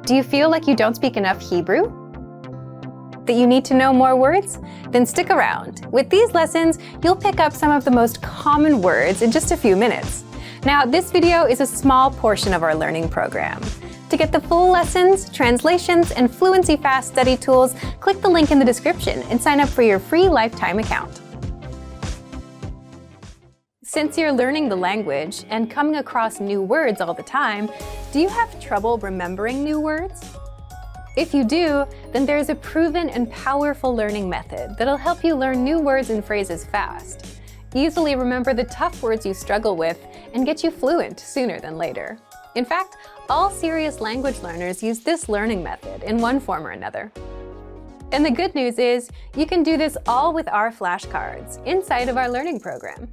Do you feel like you don't speak enough Hebrew? That you need to know more words? Then stick around. With these lessons, you'll pick up some of the most common words in just a few minutes. Now, this video is a small portion of our learning program. To get the full lessons, translations, and Fluency Fast study tools, click the link in the description and sign up for your free lifetime account. Since you're learning the language and coming across new words all the time, do you have trouble remembering new words? If you do, then there's a proven and powerful learning method that'll help you learn new words and phrases fast. Easily remember the tough words you struggle with and get you fluent sooner than later. In fact, all serious language learners use this learning method in one form or another. And the good news is, you can do this all with our flashcards inside of our learning program.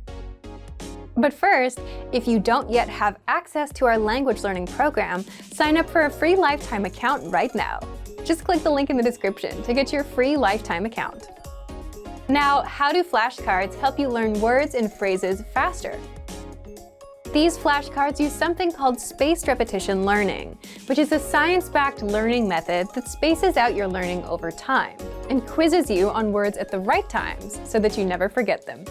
But first, if you don't yet have access to our language learning program, sign up for a free lifetime account right now. Just click the link in the description to get your free lifetime account. Now, how do flashcards help you learn words and phrases faster? These flashcards use something called spaced repetition learning, which is a science-backed learning method that spaces out your learning over time and quizzes you on words at the right times so that you never forget them.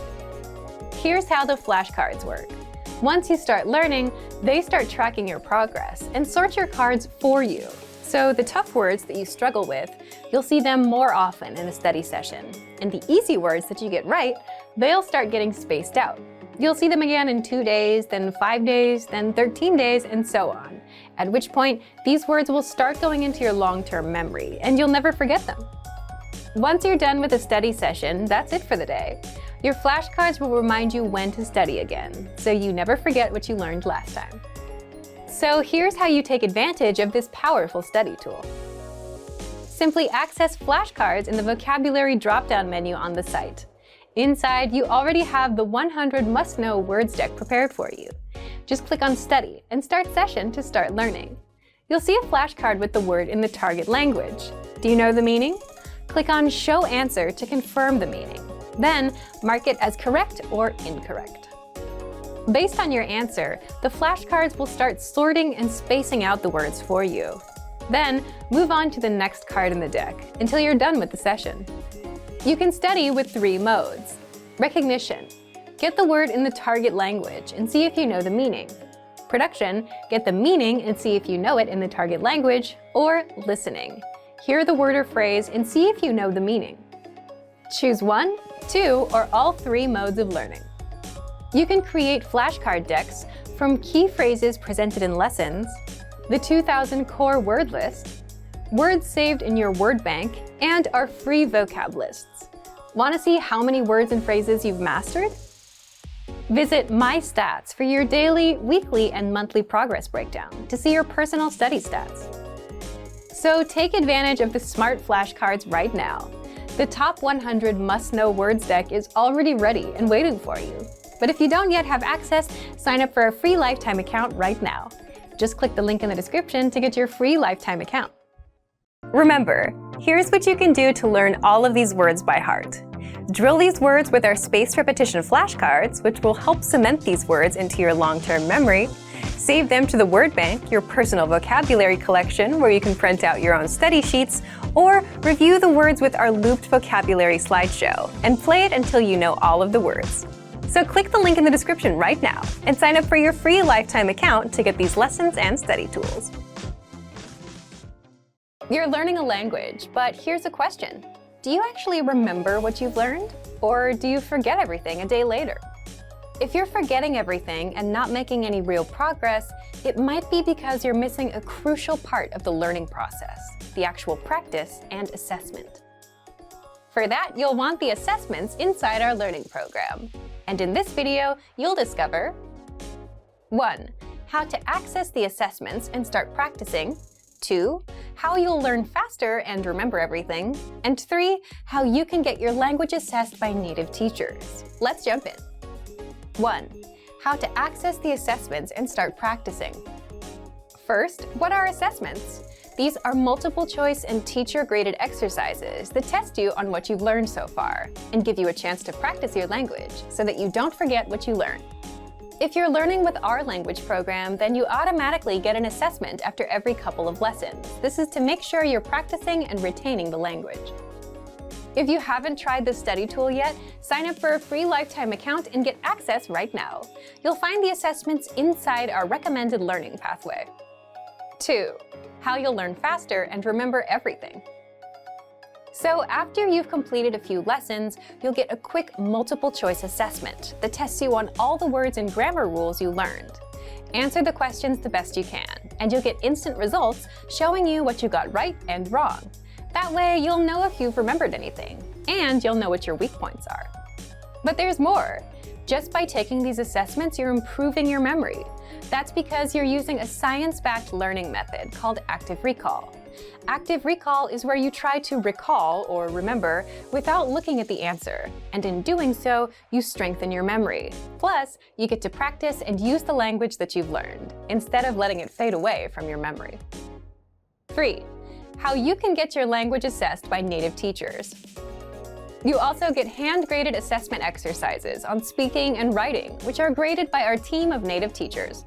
Here's how the flashcards work. Once you start learning, they start tracking your progress and sort your cards for you. So the tough words that you struggle with, you'll see them more often in a study session. And the easy words that you get right, they'll start getting spaced out. You'll see them again in 2 days, then 5 days, then 13 days, and so on. At which point, these words will start going into your long-term memory, and you'll never forget them. Once you're done with a study session, that's it for the day. Your flashcards will remind you when to study again, so you never forget what you learned last time. So here's how you take advantage of this powerful study tool. Simply access flashcards in the vocabulary drop-down menu on the site. Inside, you already have the 100 must-know words deck prepared for you. Just click on Study and Start Session to start learning. You'll see a flashcard with the word in the target language. Do you know the meaning? Click on Show Answer to confirm the meaning. Then, mark it as correct or incorrect. Based on your answer, the flashcards will start sorting and spacing out the words for you. Then, move on to the next card in the deck until you're done with the session. You can study with 3 modes. Recognition. Get the word in the target language and see if you know the meaning. Production. Get the meaning and see if you know it in the target language. Or listening. Hear the word or phrase and see if you know the meaning. Choose 1, 2, or all 3 modes of learning. You can create flashcard decks from key phrases presented in lessons, the 2000 core word list, words saved in your word bank, and our free vocab lists. Want to see how many words and phrases you've mastered? Visit My Stats for your daily, weekly, and monthly progress breakdown to see your personal study stats. So take advantage of the smart flashcards right now. The top 100 must-know words deck is already ready and waiting for you. But if you don't yet have access, sign up for a free lifetime account right now. Just click the link in the description to get your free lifetime account. Remember, here's what you can do to learn all of these words by heart. Drill these words with our spaced repetition flashcards, which will help cement these words into your long-term memory. Save them to the word bank, your personal vocabulary collection, where you can print out your own study sheets, or review the words with our looped vocabulary slideshow, and play it until you know all of the words. So click the link in the description right now and sign up for your free lifetime account to get these lessons and study tools. You're learning a language, but here's a question. Do you actually remember what you've learned? Or do you forget everything a day later? If you're forgetting everything and not making any real progress, it might be because you're missing a crucial part of the learning process, the actual practice and assessment. For that, you'll want the assessments inside our learning program. And in this video, you'll discover 1. How to access the assessments and start practicing. 2. How you'll learn faster and remember everything. And 3. How you can get your language assessed by native teachers. Let's jump in. 1. How to access the assessments and start practicing. First, what are assessments? These are multiple choice and teacher-graded exercises that test you on what you've learned so far and give you a chance to practice your language so that you don't forget what you learn. If you're learning with our language program, then you automatically get an assessment after every couple of lessons. This is to make sure you're practicing and retaining the language. If you haven't tried this study tool yet, sign up for a free lifetime account and get access right now. You'll find the assessments inside our recommended learning pathway. 2. How you'll learn faster and remember everything. So after you've completed a few lessons, you'll get a quick multiple-choice assessment that tests you on all the words and grammar rules you learned. Answer the questions the best you can, and you'll get instant results showing you what you got right and wrong. That way, you'll know if you've remembered anything, and you'll know what your weak points are. But there's more. Just by taking these assessments, you're improving your memory. That's because you're using a science-backed learning method called active recall. Active recall is where you try to recall or remember without looking at the answer, and in doing so, you strengthen your memory. Plus, you get to practice and use the language that you've learned, instead of letting it fade away from your memory. 3. How you can get your language assessed by native teachers. You also get hand-graded assessment exercises on speaking and writing, which are graded by our team of native teachers.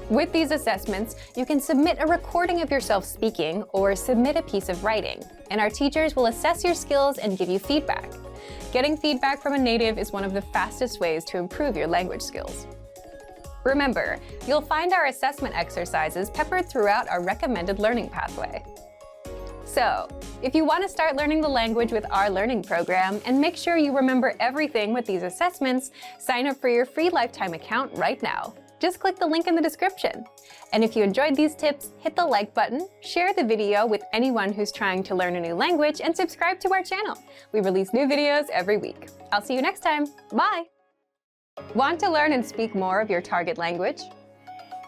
With these assessments, you can submit a recording of yourself speaking or submit a piece of writing, and our teachers will assess your skills and give you feedback. Getting feedback from a native is one of the fastest ways to improve your language skills. Remember, you'll find our assessment exercises peppered throughout our recommended learning pathway. So, if you want to start learning the language with our learning program and make sure you remember everything with these assessments, sign up for your free lifetime account right now. Just click the link in the description. And if you enjoyed these tips, hit the like button, share the video with anyone who's trying to learn a new language, and subscribe to our channel. We release new videos every week. I'll see you next time. Bye! Want to learn and speak more of your target language?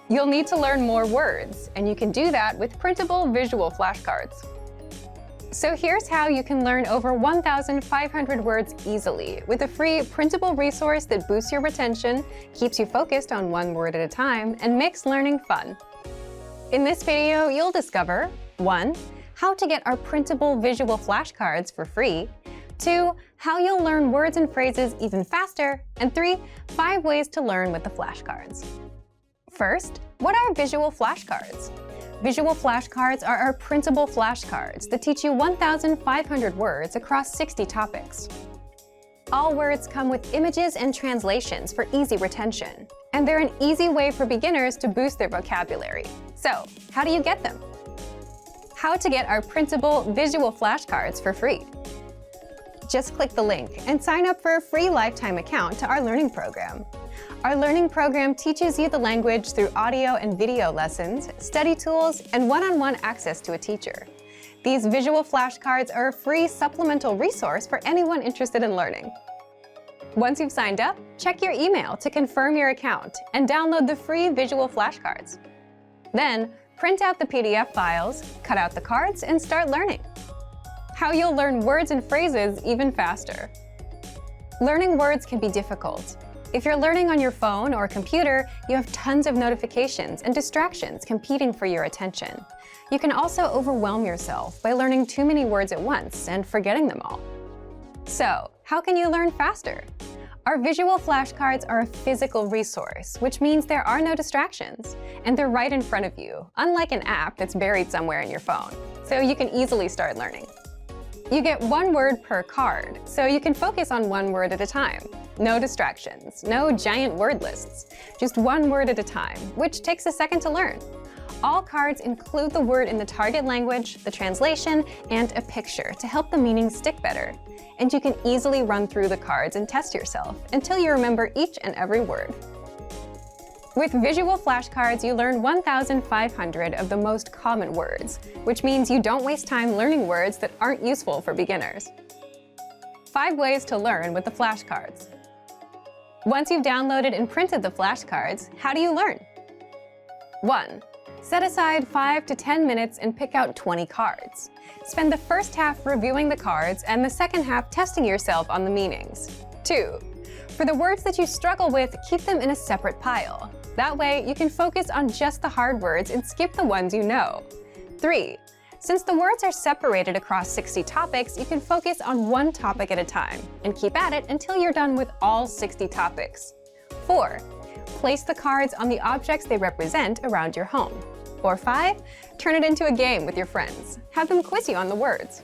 You'll need to learn more words, and you can do that with printable visual flashcards. So here's how you can learn over 1,500 words easily with a free printable resource that boosts your retention, keeps you focused on one word at a time, and makes learning fun. In this video, you'll discover 1. How to get our printable visual flashcards for free, 2. How you'll learn words and phrases even faster, and 3. 5 ways to learn with the flashcards. First, what are visual flashcards? Visual flashcards are our printable flashcards that teach you 1,500 words across 60 topics. All words come with images and translations for easy retention, and they're an easy way for beginners to boost their vocabulary. So, how do you get them? How to get our printable visual flashcards for free. Just click the link and sign up for a free lifetime account to our learning program. Our learning program teaches you the language through audio and video lessons, study tools, and one-on-one access to a teacher. These visual flashcards are a free supplemental resource for anyone interested in learning. Once you've signed up, check your email to confirm your account and download the free visual flashcards. Then, print out the PDF files, cut out the cards, and start learning. How you'll learn words and phrases even faster. Learning words can be difficult. If you're learning on your phone or computer, you have tons of notifications and distractions competing for your attention. You can also overwhelm yourself by learning too many words at once and forgetting them all. So, how can you learn faster? Our visual flashcards are a physical resource, which means there are no distractions, and they're right in front of you, unlike an app that's buried somewhere in your phone, so you can easily start learning. You get 1 word per card, so you can focus on 1 word at a time. No distractions, no giant word lists, just 1 word at a time, which takes a second to learn. All cards include the word in the target language, the translation, and a picture to help the meaning stick better. And you can easily run through the cards and test yourself until you remember each and every word. With visual flashcards, you learn 1,500 of the most common words, which means you don't waste time learning words that aren't useful for beginners. 5 ways to learn with the flashcards. Once you've downloaded and printed the flashcards, how do you learn? 1. Set aside 5 to 10 minutes and pick out 20 cards. Spend the first half reviewing the cards and the second half testing yourself on the meanings. 2. For the words that you struggle with, keep them in a separate pile. That way, you can focus on just the hard words and skip the ones you know. 3. Since the words are separated across 60 topics, you can focus on 1 topic at a time and keep at it until you're done with all 60 topics. 4. Place the cards on the objects they represent around your home. Or 5, turn it into a game with your friends. Have them quiz you on the words.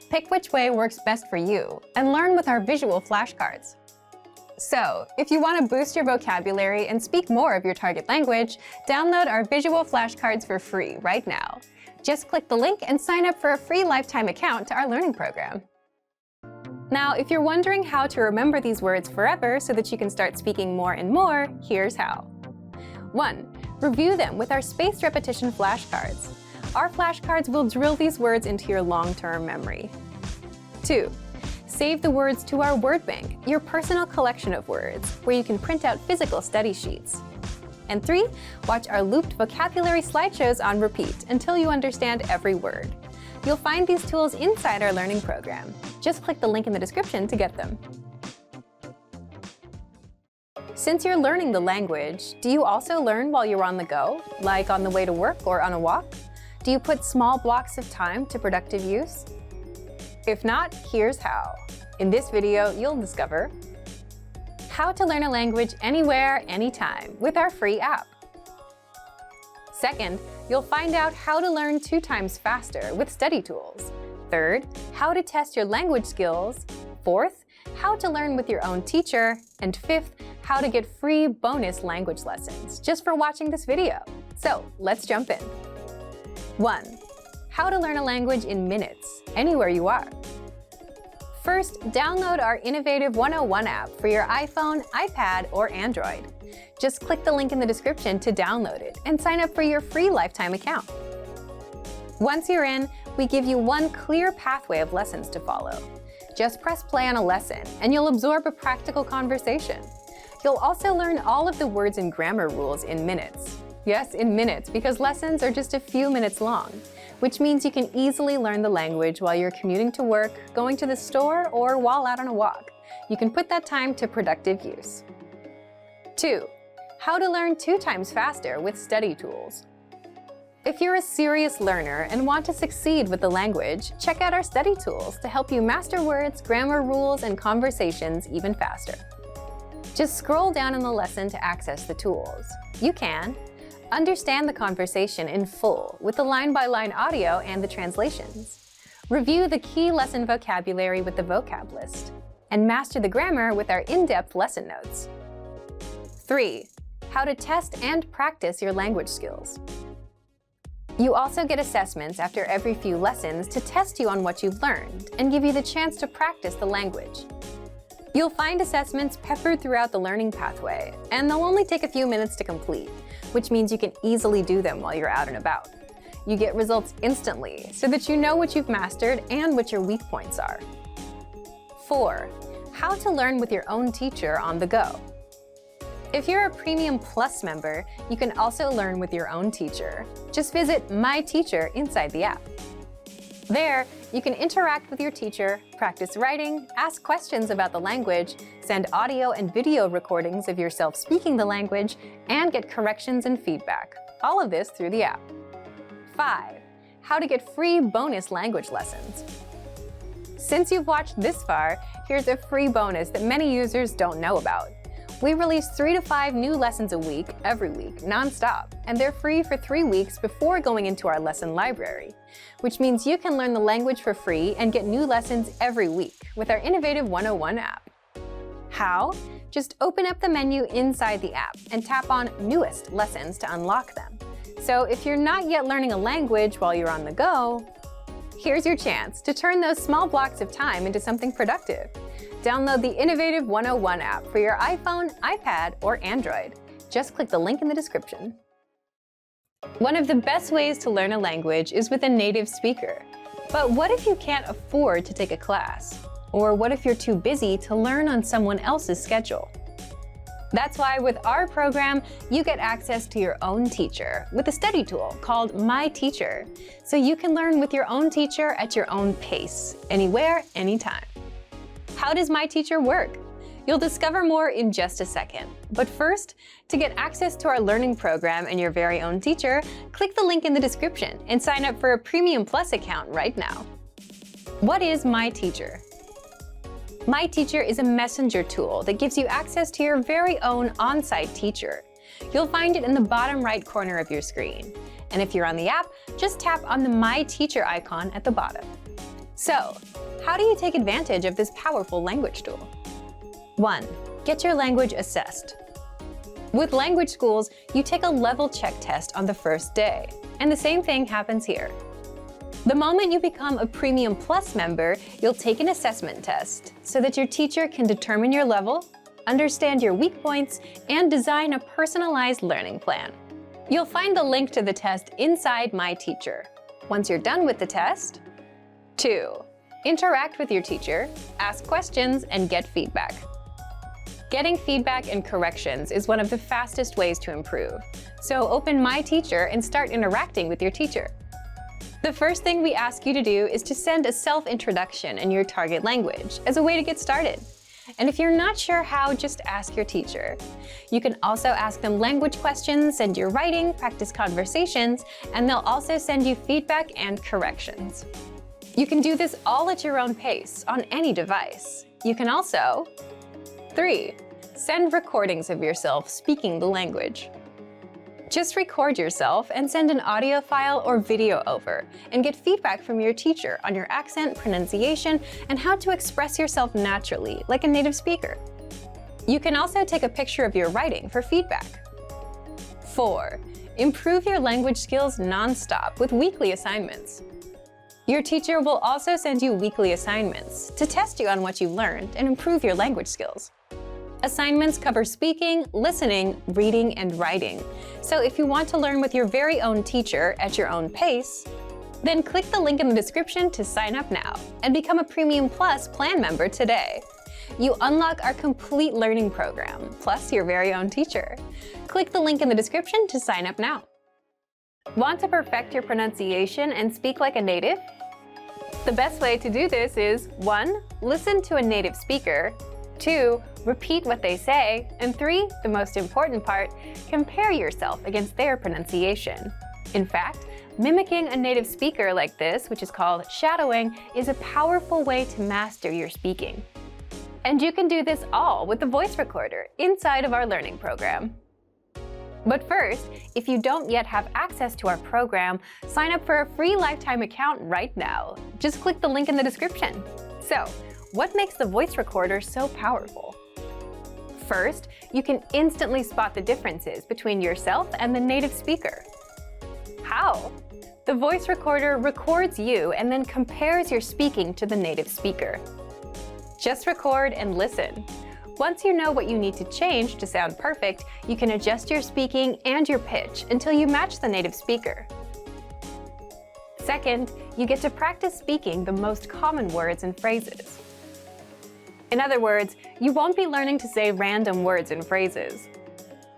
Pick which way works best for you and learn with our visual flashcards. So, if you want to boost your vocabulary and speak more of your target language, download our visual flashcards for free right now. Just click the link and sign up for a free lifetime account to our learning program. Now, if you're wondering how to remember these words forever so that you can start speaking more and more, here's how. 1. Review them with our spaced repetition flashcards. Our flashcards will drill these words into your long-term memory. 2. Save the words to our word bank, your personal collection of words, where you can print out physical study sheets. And 3. Watch our looped vocabulary slideshows on repeat until you understand every word. You'll find these tools inside our learning program. Just click the link in the description to get them. Since you're learning the language, do you also learn while you're on the go, like on the way to work or on a walk? Do you put small blocks of time to productive use? If not, here's how. In this video, you'll discover how to learn a language anywhere, anytime with our free app. Second, you'll find out how to learn 2 times faster with study tools. Third, how to test your language skills. Fourth, how to learn with your own teacher. And 5th, how to get free bonus language lessons just for watching this video. So let's jump in. 1. How to learn a language in minutes, anywhere you are. First, download our innovative 101 app for your iPhone, iPad, or Android. Just click the link in the description to download it and sign up for your free lifetime account. Once you're in, we give you one clear pathway of lessons to follow. Just press play on a lesson and you'll absorb a practical conversation. You'll also learn all of the words and grammar rules in minutes. Yes, in minutes, because lessons are just a few minutes long, which means you can easily learn the language while you're commuting to work, going to the store, or while out on a walk. You can put that time to productive use. 2. How to learn 2 times faster with study tools. If you're a serious learner and want to succeed with the language, check out our study tools to help you master words, grammar rules, and conversations even faster. Just scroll down in the lesson to access the tools. You can understand the conversation in full with the line-by-line audio and the translations. Review the key lesson vocabulary with the vocab list. And master the grammar with our in-depth lesson notes. 3. How to test and practice your language skills. You also get assessments after every few lessons to test you on what you've learned and give you the chance to practice the language. You'll find assessments peppered throughout the learning pathway, and they'll only take a few minutes to complete, which means you can easily do them while you're out and about. You get results instantly so that you know what you've mastered and what your weak points are. 4. How to learn with your own teacher on the go. If you're a Premium Plus member, you can also learn with your own teacher. Just visit My Teacher inside the app. There, you can interact with your teacher, practice writing, ask questions about the language, send audio and video recordings of yourself speaking the language, and get corrections and feedback. All of this through the app. 5. How to get free bonus language lessons. Since you've watched this far, here's a free bonus that many users don't know about. We release 3 to 5 new lessons a week, every week, non-stop, and they're free for 3 weeks before going into our lesson library, which means you can learn the language for free and get new lessons every week with our innovative 101 app. How? Just open up the menu inside the app and tap on Newest Lessons to unlock them. So if you're not yet learning a language while you're on the go, here's your chance to turn those small blocks of time into something productive. Download the innovative 101 app for your iPhone, iPad, or Android. Just click the link in the description. One of the best ways to learn a language is with a native speaker. But what if you can't afford to take a class? Or what if you're too busy to learn on someone else's schedule? That's why with our program, you get access to your own teacher with a study tool called My Teacher, so you can learn with your own teacher at your own pace, anywhere, anytime. How does My Teacher work? You'll discover more in just a second. But first, to get access to our learning program and your very own teacher, click the link in the description and sign up for a Premium Plus account right now. What is My Teacher? My Teacher is a messenger tool that gives you access to your very own on-site teacher. You'll find it in the bottom right corner of your screen. And if you're on the app, just tap on the My Teacher icon at the bottom. So, how do you take advantage of this powerful language tool? 1. Get your language assessed. With language schools, you take a level check test on the first day, and the same thing happens here. The moment you become a Premium Plus member, you'll take an assessment test so that your teacher can determine your level, understand your weak points, and design a personalized learning plan. You'll find the link to the test inside My Teacher. Once you're done with the test, 2. Interact with your teacher, ask questions, and get feedback. Getting feedback and corrections is one of the fastest ways to improve. So open My Teacher and start interacting with your teacher. The first thing we ask you to do is to send a self-introduction in your target language as a way to get started. And if you're not sure how, just ask your teacher. You can also ask them language questions, send your writing, practice conversations, and they'll also send you feedback and corrections. You can do this all at your own pace on any device. You can also 3. Send recordings of yourself speaking the language. Just record yourself and send an audio file or video over, and get feedback from your teacher on your accent, pronunciation, and how to express yourself naturally, like a native speaker. You can also take a picture of your writing for feedback. 4. Improve your language skills non-stop with weekly assignments. Your teacher will also send you weekly assignments to test you on what you've learned and improve your language skills. Assignments cover speaking, listening, reading, and writing. So if you want to learn with your very own teacher at your own pace, then click the link in the description to sign up now and become a Premium Plus plan member today. You unlock our complete learning program, plus your very own teacher. Click the link in the description to sign up now. Want to perfect your pronunciation and speak like a native? The best way to do this is 1. Listen to a native speaker, 2. Repeat what they say, and 3. The most important part, compare yourself against their pronunciation. In fact, mimicking a native speaker like this, which is called shadowing, is a powerful way to master your speaking. And you can do this all with the voice recorder inside of our learning program. But first, if you don't yet have access to our program, sign up for a free lifetime account right now. Just click the link in the description. So, what makes the voice recorder so powerful? First, you can instantly spot the differences between yourself and the native speaker. How? The voice recorder records you and then compares your speaking to the native speaker. Just record and listen. Once you know what you need to change to sound perfect, you can adjust your speaking and your pitch until you match the native speaker. Second, you get to practice speaking the most common words and phrases. In other words, you won't be learning to say random words and phrases.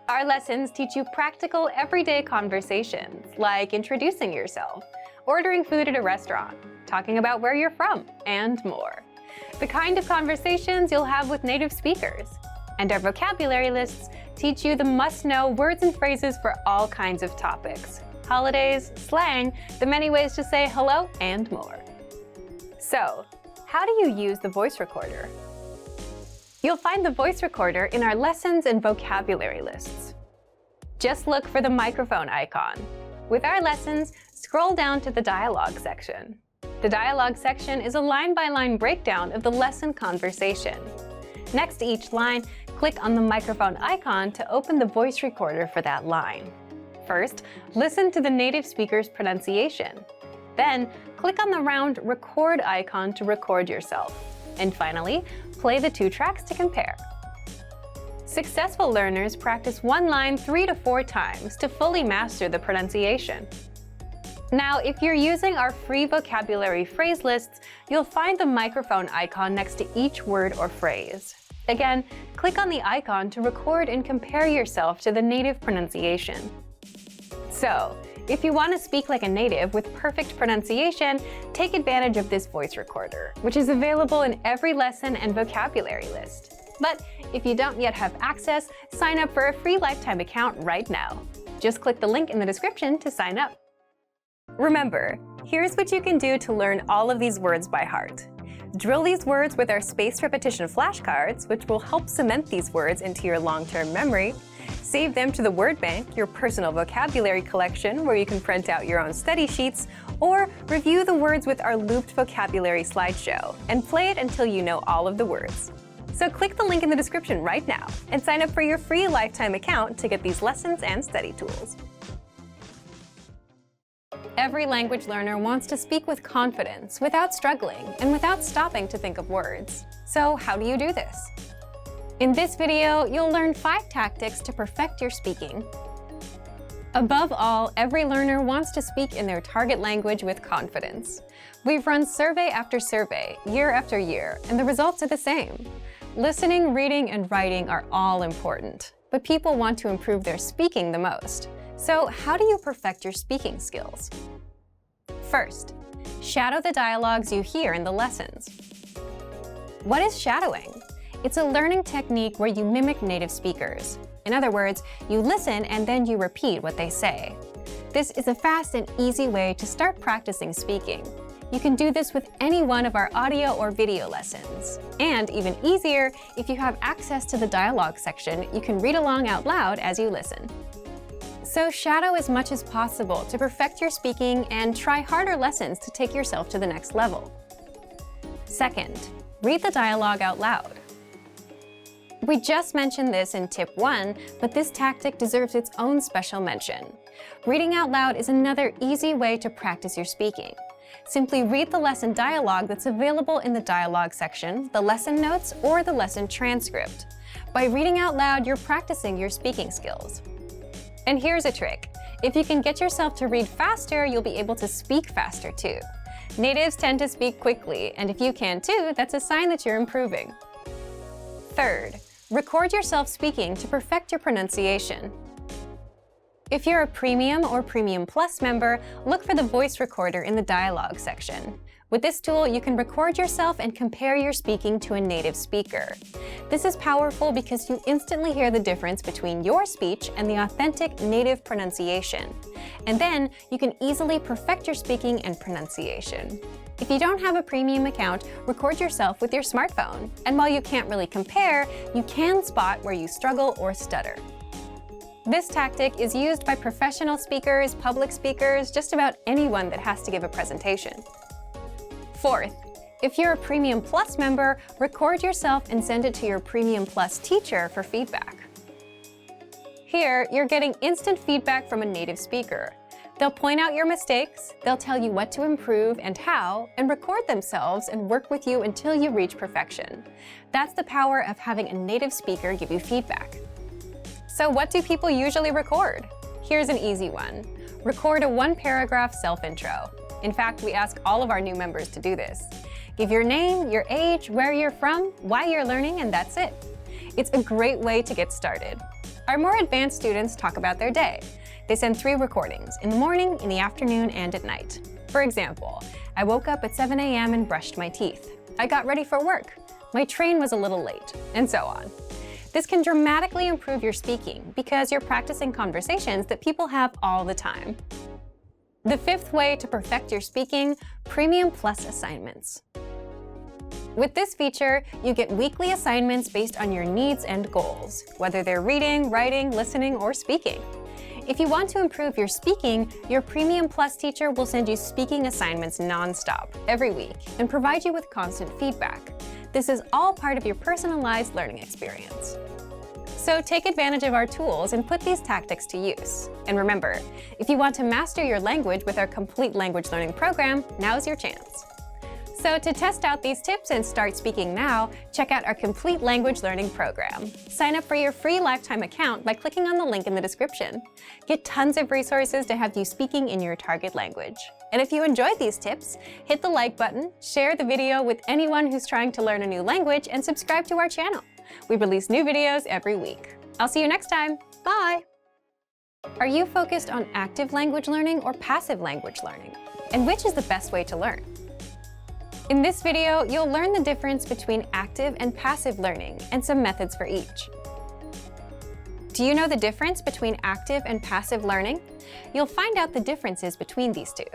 Our lessons teach you practical, everyday conversations, like introducing yourself, ordering food at a restaurant, talking about where you're from, and more. The kind of conversations you'll have with native speakers. And our vocabulary lists teach you the must-know words and phrases for all kinds of topics, holidays, slang, the many ways to say hello, and more. So, how do you use the voice recorder? You'll find the voice recorder in our lessons and vocabulary lists. Just look for the microphone icon. With our lessons, scroll down to the dialogue section. The dialogue section is a line-by-line breakdown of the lesson conversation. Next to each line, click on the microphone icon to open the voice recorder for that line. First, listen to the native speaker's pronunciation. Then, click on the round record icon to record yourself. And finally, play the 2 tracks to compare. Successful learners practice one line 3 to 4 times to fully master the pronunciation. Now, if you're using our free vocabulary phrase lists, you'll find the microphone icon next to each word or phrase. Again, click on the icon to record and compare yourself to the native pronunciation. So, if you want to speak like a native with perfect pronunciation, take advantage of this voice recorder, which is available in every lesson and vocabulary list. But if you don't yet have access, sign up for a free lifetime account right now. Just click the link in the description to sign up. Remember, here's what you can do to learn all of these words by heart. Drill these words with our spaced repetition flashcards, which will help cement these words into your long-term memory. Save them to the word bank, your personal vocabulary collection, where you can print out your own study sheets, or review the words with our looped vocabulary slideshow, and play it until you know all of the words. So click the link in the description right now and sign up for your free lifetime account to get these lessons and study tools. Every language learner wants to speak with confidence, without struggling, and without stopping to think of words. So how do you do this? In this video, you'll learn 5 tactics to perfect your speaking. Above all, every learner wants to speak in their target language with confidence. We've run survey after survey, year after year, and the results are the same. Listening, reading, and writing are all important, but people want to improve their speaking the most. So how do you perfect your speaking skills? First, shadow the dialogues you hear in the lessons. What is shadowing? It's a learning technique where you mimic native speakers. In other words, you listen and then you repeat what they say. This is a fast and easy way to start practicing speaking. You can do this with any one of our audio or video lessons. And even easier, if you have access to the dialogue section, you can read along out loud as you listen. So shadow as much as possible to perfect your speaking and try harder lessons to take yourself to the next level. Second, read the dialogue out loud. We just mentioned this in tip 1, but this tactic deserves its own special mention. Reading out loud is another easy way to practice your speaking. Simply read the lesson dialogue that's available in the dialogue section, the lesson notes, or the lesson transcript. By reading out loud, you're practicing your speaking skills. And here's a trick. If you can get yourself to read faster, you'll be able to speak faster too. Natives tend to speak quickly, and if you can too, that's a sign that you're improving. Third, record yourself speaking to perfect your pronunciation. If you're a Premium or Premium Plus member, look for the voice recorder in the dialogue section. With this tool, you can record yourself and compare your speaking to a native speaker. This is powerful because you instantly hear the difference between your speech and the authentic native pronunciation. And then you can easily perfect your speaking and pronunciation. If you don't have a premium account, record yourself with your smartphone. And while you can't really compare, you can spot where you struggle or stutter. This tactic is used by professional speakers, public speakers, just about anyone that has to give a presentation. Fourth, if you're a Premium Plus member, record yourself and send it to your Premium Plus teacher for feedback. Here, you're getting instant feedback from a native speaker. They'll point out your mistakes, they'll tell you what to improve and how, and record themselves and work with you until you reach perfection. That's the power of having a native speaker give you feedback. So what do people usually record? Here's an easy one. Record a 1-paragraph self-intro. In fact, we ask all of our new members to do this. Give your name, your age, where you're from, why you're learning, and that's it. It's a great way to get started. Our more advanced students talk about their day. They send 3 recordings, in the morning, in the afternoon, and at night. For example, I woke up at 7 a.m. and brushed my teeth. I got ready for work. My train was a little late, and so on. This can dramatically improve your speaking because you're practicing conversations that people have all the time. The 5th way to perfect your speaking, Premium Plus assignments. With this feature, you get weekly assignments based on your needs and goals, whether they're reading, writing, listening, or speaking. If you want to improve your speaking, your Premium Plus teacher will send you speaking assignments non-stop every week and provide you with constant feedback. This is all part of your personalized learning experience. So take advantage of our tools and put these tactics to use. And remember, if you want to master your language with our complete language learning program, now's your chance. So to test out these tips and start speaking now, check out our complete language learning program. Sign up for your free lifetime account by clicking on the link in the description. Get tons of resources to have you speaking in your target language. And if you enjoyed these tips, hit the like button, share the video with anyone who's trying to learn a new language, and subscribe to our channel. We release new videos every week. I'll see you next time. Bye! Are you focused on active language learning or passive language learning? And which is the best way to learn? In this video, you'll learn the difference between active and passive learning and some methods for each. Do you know the difference between active and passive learning? You'll find out the differences between these two.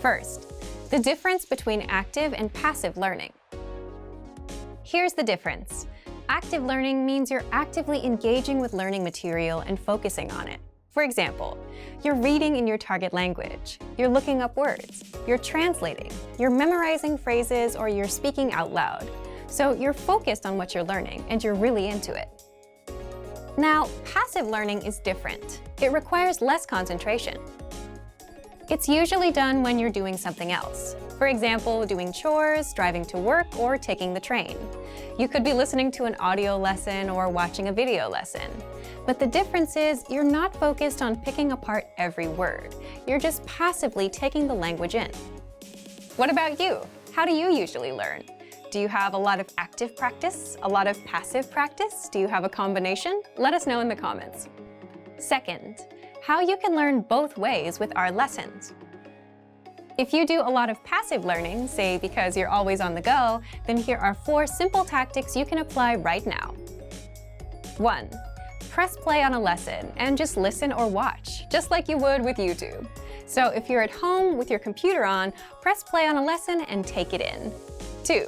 First, The difference between active and passive learning. Here's the difference. Active learning means you're actively engaging with learning material and focusing on it. For example, you're reading in your target language, you're looking up words, you're translating, you're memorizing phrases, or you're speaking out loud. So you're focused on what you're learning and you're really into it. Now, passive learning is different. It requires less concentration. It's usually done when you're doing something else. For example, doing chores, driving to work, or taking the train. You could be listening to an audio lesson or watching a video lesson. But the difference is you're not focused on picking apart every word. You're just passively taking the language in. What about you? How do you usually learn? Do you have a lot of active practice? A lot of passive practice? Do you have a combination? Let us know in the comments. Second, how you can learn both ways with our lessons. If you do a lot of passive learning, say because you're always on the go, then here are 4 simple tactics you can apply right now. 1. Press play on a lesson and just listen or watch, just like you would with YouTube. So if you're at home with your computer on, press play on a lesson and take it in. 2.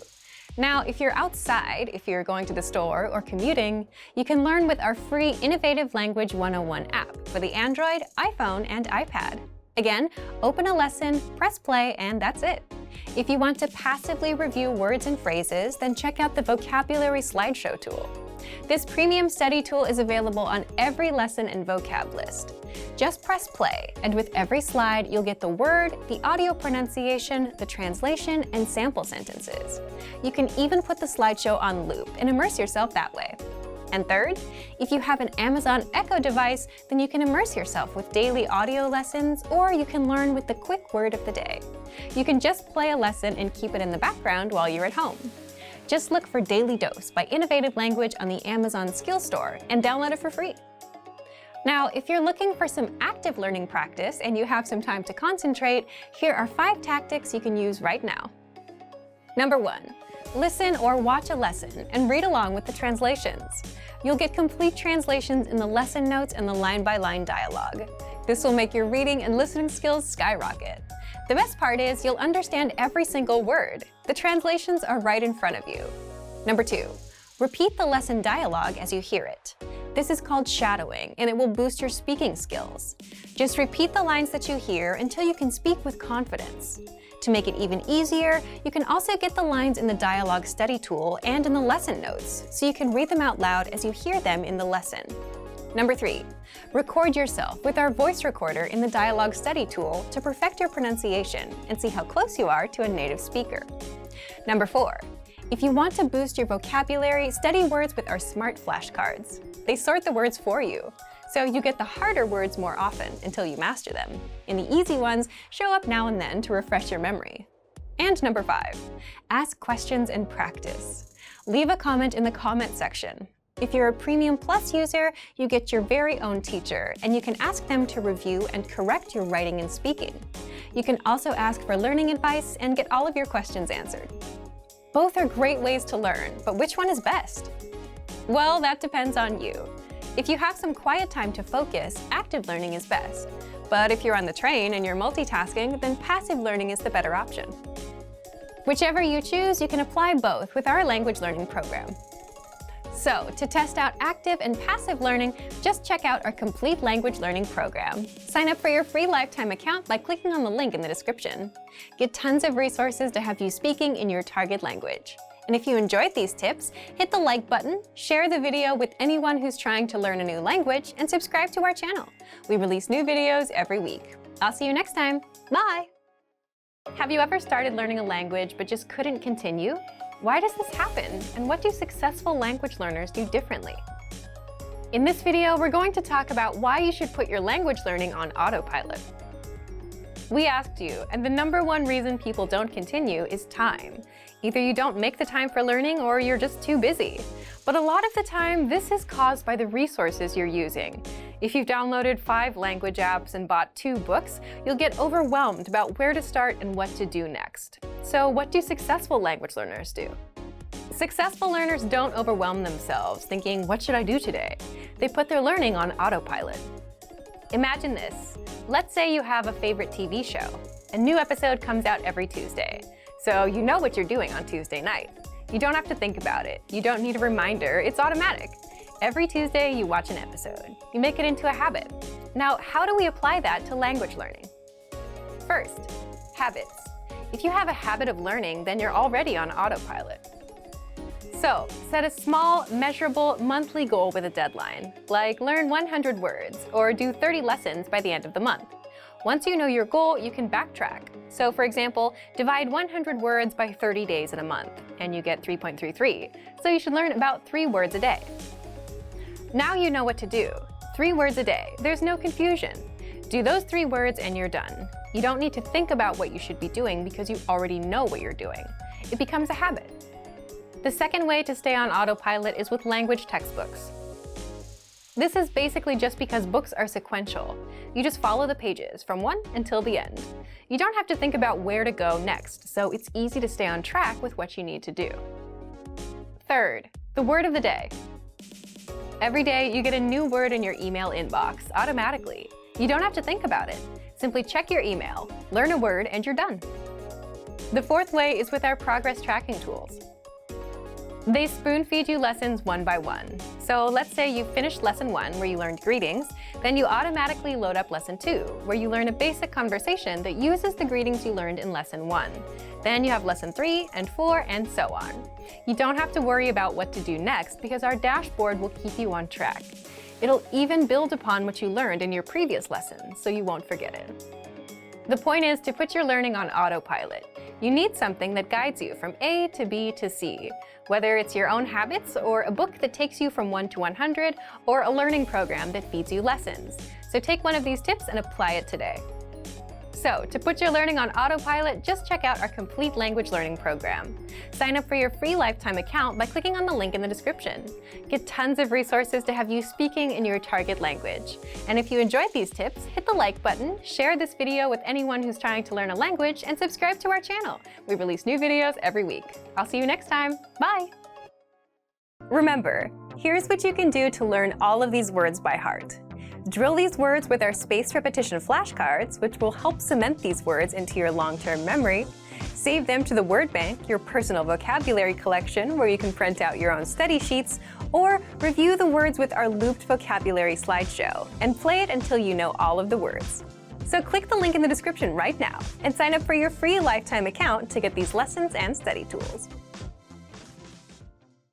Now, if you're outside, if you're going to the store or commuting, you can learn with our free Innovative Language 101 app for the Android, iPhone, and iPad. Again, open a lesson, press play, and that's it. If you want to passively review words and phrases, then check out the Vocabulary Slideshow tool. This premium study tool is available on every lesson and vocab list. Just press play, and with every slide, you'll get the word, the audio pronunciation, the translation, and sample sentences. You can even put the slideshow on loop and immerse yourself that way. And third, if you have an Amazon Echo device, then you can immerse yourself with daily audio lessons, or you can learn with the quick word of the day. You can just play a lesson and keep it in the background while you're at home. Just look for Daily Dose by Innovative Language on the Amazon Skills Store and download it for free. Now, if you're looking for some active learning practice and you have some time to concentrate, here are 5 tactics you can use right now. Number 1. Listen or watch a lesson and read along with the translations. You'll get complete translations in the lesson notes and the line-by-line dialogue. This will make your reading and listening skills skyrocket. The best part is you'll understand every single word. The translations are right in front of you. Number 2. Repeat the lesson dialogue as you hear it. This is called shadowing, and it will boost your speaking skills. Just repeat the lines that you hear until you can speak with confidence. To make it even easier, you can also get the lines in the dialogue study tool and in the lesson notes, so you can read them out loud as you hear them in the lesson. Number 3. Record yourself with our voice recorder in the dialogue study tool to perfect your pronunciation and see how close you are to a native speaker. Number 4. If you want to boost your vocabulary, study words with our smart flashcards. They sort the words for you, so you get the harder words more often until you master them, and the easy ones show up now and then to refresh your memory. And number 5, ask questions and practice. Leave a comment in the comment section. If you're a Premium Plus user, you get your very own teacher, and you can ask them to review and correct your writing and speaking. You can also ask for learning advice and get all of your questions answered. Both are great ways to learn, but which one is best? Well, that depends on you. If you have some quiet time to focus, active learning is best. But if you're on the train and you're multitasking, then passive learning is the better option. Whichever you choose, you can apply both with our language learning program. So, to test out active and passive learning, just check out our complete language learning program. Sign up for your free lifetime account by clicking on the link in the description. Get tons of resources to have you speaking in your target language. And if you enjoyed these tips, hit the like button, share the video with anyone who's trying to learn a new language, and subscribe to our channel. We release new videos every week. I'll see you next time. Bye! Have you ever started learning a language but just couldn't continue? Why does this happen, and what do successful language learners do differently? In this video, we're going to talk about why you should put your language learning on autopilot. We asked you, and the #1 reason people don't continue is time. Either you don't make the time for learning or you're just too busy. But a lot of the time, this is caused by the resources you're using. If you've downloaded 5 language apps and bought 2 books, you'll get overwhelmed about where to start and what to do next. So what do successful language learners do? Successful learners don't overwhelm themselves thinking, what should I do today? They put their learning on autopilot. Imagine this. Let's say you have a favorite TV show. A new episode comes out every Tuesday, so you know what you're doing on Tuesday night. You don't have to think about it. You don't need a reminder. It's automatic. Every Tuesday, you watch an episode. You make it into a habit. Now, how do we apply that to language learning? First, habits. If you have a habit of learning, then you're already on autopilot. So, set a small, measurable, monthly goal with a deadline, like learn 100 words or do 30 lessons by the end of the month. Once you know your goal, you can backtrack. So, for example, divide 100 words by 30 days in a month, and you get 3.33. So you should learn about 3 words a day. Now you know what to do. 3 words a day. There's no confusion. Do those 3 words and you're done. You don't need to think about what you should be doing because you already know what you're doing. It becomes a habit. The second way to stay on autopilot is with language textbooks. This is basically just because books are sequential. You just follow the pages from one until the end. You don't have to think about where to go next, so it's easy to stay on track with what you need to do. Third, the word of the day. Every day, you get a new word in your email inbox automatically. You don't have to think about it. Simply check your email, learn a word, and you're done. The fourth way is with our progress tracking tools. They spoon-feed you lessons one by one. So let's say you finished lesson 1, where you learned greetings, then you automatically load up lesson 2, where you learn a basic conversation that uses the greetings you learned in lesson 1. Then you have lesson 3 and 4, and so on. You don't have to worry about what to do next because our dashboard will keep you on track. It'll even build upon what you learned in your previous lessons, so you won't forget it. The point is to put your learning on autopilot. You need something that guides you from A to B to C, whether it's your own habits or a book that takes you from 1 to 100 or a learning program that feeds you lessons. So take one of these tips and apply it today. So, to put your learning on autopilot, just check out our complete language learning program. Sign up for your free lifetime account by clicking on the link in the description. Get tons of resources to have you speaking in your target language. And if you enjoyed these tips, hit the like button, share this video with anyone who's trying to learn a language, and subscribe to our channel. We release new videos every week. I'll see you next time. Bye! Remember, here's what you can do to learn all of these words by heart. Drill these words with our spaced repetition flashcards, which will help cement these words into your long-term memory. Save them to the word bank, your personal vocabulary collection, where you can print out your own study sheets, or review the words with our looped vocabulary slideshow, and play it until you know all of the words. So click the link in the description right now and sign up for your free lifetime account to get these lessons and study tools.